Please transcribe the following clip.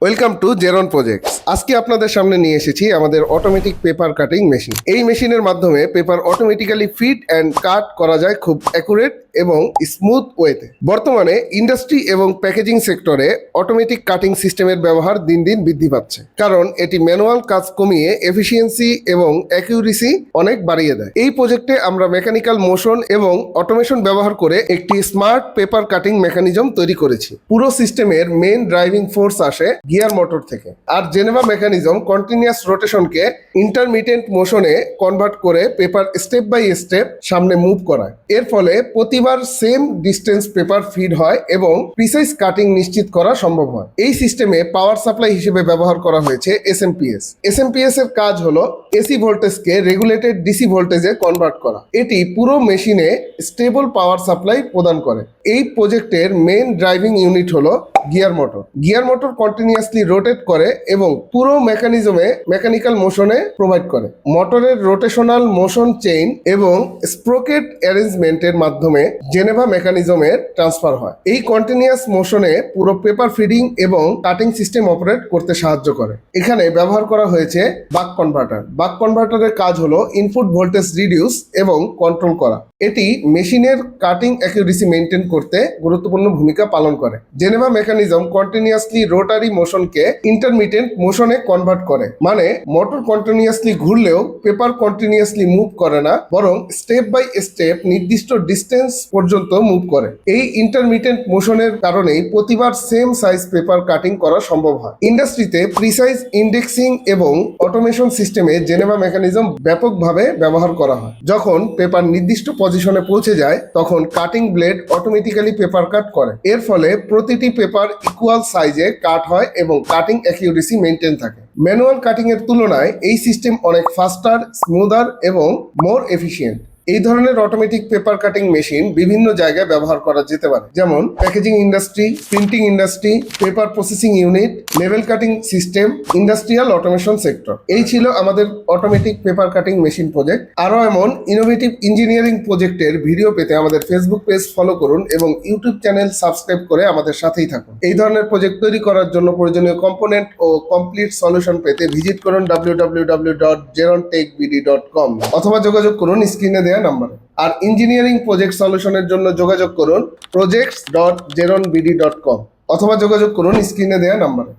Welcome to জেরন projects. আজকে আপনাদের সামনে নিয়ে এসেছি আমাদের অটোমেটিক পেপার কাটিং মেশিন। এই মেশিনের মাধ্যমে paper automatically fit and cut করা যায় খুব অ্যাকুরেট এবং স্মুথ ওয়েতে। বর্তমানে ইন্ডাস্ট্রি এবং প্যাকেজিং সেক্টরে অটোমেটিক কাটিং সিস্টেমের ব্যবহার দিন দিন বৃদ্ধি পাচ্ছে, কারণ এটি ম্যানুয়াল কাজ কমিয়ে এফিসিয়েন্সি এবং অ্যাকিউরেসি অনেক বাড়িয়ে দেয়। এই প্রজেক্টে আমরা মেকানিক্যাল মোশন এবং অটোমেশন ব্যবহার করে একটি স্মার্ট পেপার কাটিং মেকানিজম তৈরি করেছি। পুরো সিস্টেমের মেইন ড্রাইভিং ফোর্স আসে গিয়ার মোটর থেকে, আর জেনেভা মেকানিজম কন্টিনিউয়াস রোটেশনকে ইন্টারমিটেন্ট মোশনে কনভার্ট করে পেপার স্টেপ বাই স্টেপ সামনে মুভ করায়। এর ফলে প্রতিবার সেম ডিস্টেন্স পেপার ফিড হয় এবং প্রিসাইজ কাটিং নিশ্চিত করা সম্ভব হয়। এই সিস্টেমে পাওয়ার সাপ্লাই হিসেবে ব্যবহার করা হয়েছে এসএমপিএস। এসএমপিএস এর কাজ হলো এসি ভোল্টেজকে রেগুলেটেড ডিসি ভোল্টেজে কনভার্ট করা। এটি পুরো মেশিনে স্টেবল পাওয়ার সাপ্লাই প্রদান করে। এই প্রজেক্টের মেইন ড্রাইভিং ইউনিট হলো gear motor. Gear motor continuously rotate করে এবং পুরো মেকানিজমে মেকানিক্যাল মোশনে প্রোভাইড করে। মোটরের রোটেশনাল মোশন চেইন এবং স্প্রোকেট অ্যারেঞ্জমেন্টের মাধ্যমে জেনেভা মেকানিজমের ট্রান্সফার হয়। এই কন্টিনিউয়াস মোশনে পুরো পেপার ফিডিং এবং কাটিং সিস্টেম অপারেট করতে সাহায্য করে। এখানে ব্যবহার করা হয়েছে বাক কনভার্টার। বাক কনভার্টারের কাজ হলো ইনপুট ভোল্টেজ রিডিউস এবং কন্ট্রোল করা। এটি মেশিনের কাটিং অ্যাকুরেসি মেনটেন করতে গুরুত্বপূর্ণ ভূমিকা পালন করে। জেনেভা মেকানিজম কন্টিনিউয়াসলি রোটারি মোশনকে ইন্টারমিটেন্ট মোশনে কনভার্ট করে, মানে মোটর কন্টিনিউয়াসলি ঘুরলেও পেপার কন্টিনিউয়াসলি মুভ করে না, বরং স্টেপ বাই স্টেপ নির্দিষ্ট ডিস্টেন্স পর্যন্ত মুভ করে। এই ইন্টারমিটেন্ট মোশনের কারণেই প্রতিবার সেম সাইজ পেপার কাটিং করা সম্ভব হয়। ইন্ডাস্ট্রিতে প্রিসাইজ ইন্ডেক্সিং এবং অটোমেশন সিস্টেমে জেনেভা মেকানিজম ব্যাপকভাবে ব্যবহার করা হয়। যখন পেপার নির্দিষ্ট পজিশনে পৌঁছে যায়, তখন কাটিং ব্লেড অটোমেটিক্যালি পেপার কাট করে। এর ফলে প্রতিটি পেপার ইকুয়াল সাইজে কাট হয় এবং কাটিং অ্যাকিউরেসি মেনটেন থাকে। ম্যানুয়াল কাটিং এর তুলনায় এই সিস্টেম অনেক ফাস্টার, স্মুদার এবং মোর এফিশিয়েন্ট। এই ধরনের অটোমেটিক পেপার কাটিং মেশিন বিভিন্ন জায়গায় ব্যবহার করা যেতে পারে, যেমন packaging industry, printing industry, paper processing unit, level cutting system, industrial automation sector. এই ছিল আমাদের automatic paper cutting machine project. আরও এমন ইনোভেটিভ ইঞ্জিনিয়ারিং প্রজেক্টের ভিডিও পেতে আমাদের ফেসবুক পেজ ফলো করুন এবং ইউটিউব চ্যানেল সাবস্ক্রাইব করে আমাদের সাথেই থাকুন। এই ধরনের প্রজেক্ট তৈরি করার জন্য প্রয়োজনীয় কম্পোনেন্ট ও কমপ্লিট সলিউশন পেতে ভিজিট করুন www.gerontechbd.com অথবা যোগাযোগ করুন স্ক্রিনে দেওয়া নাম্বারে। আর ইঞ্জিনিয়ারিং প্রজেক্ট সলিউশনের জন্য যোগাযোগ করুন projects.geronbd.com অথবা যোগাযোগ করুন স্ক্রিনে দেওয়া নাম্বারে।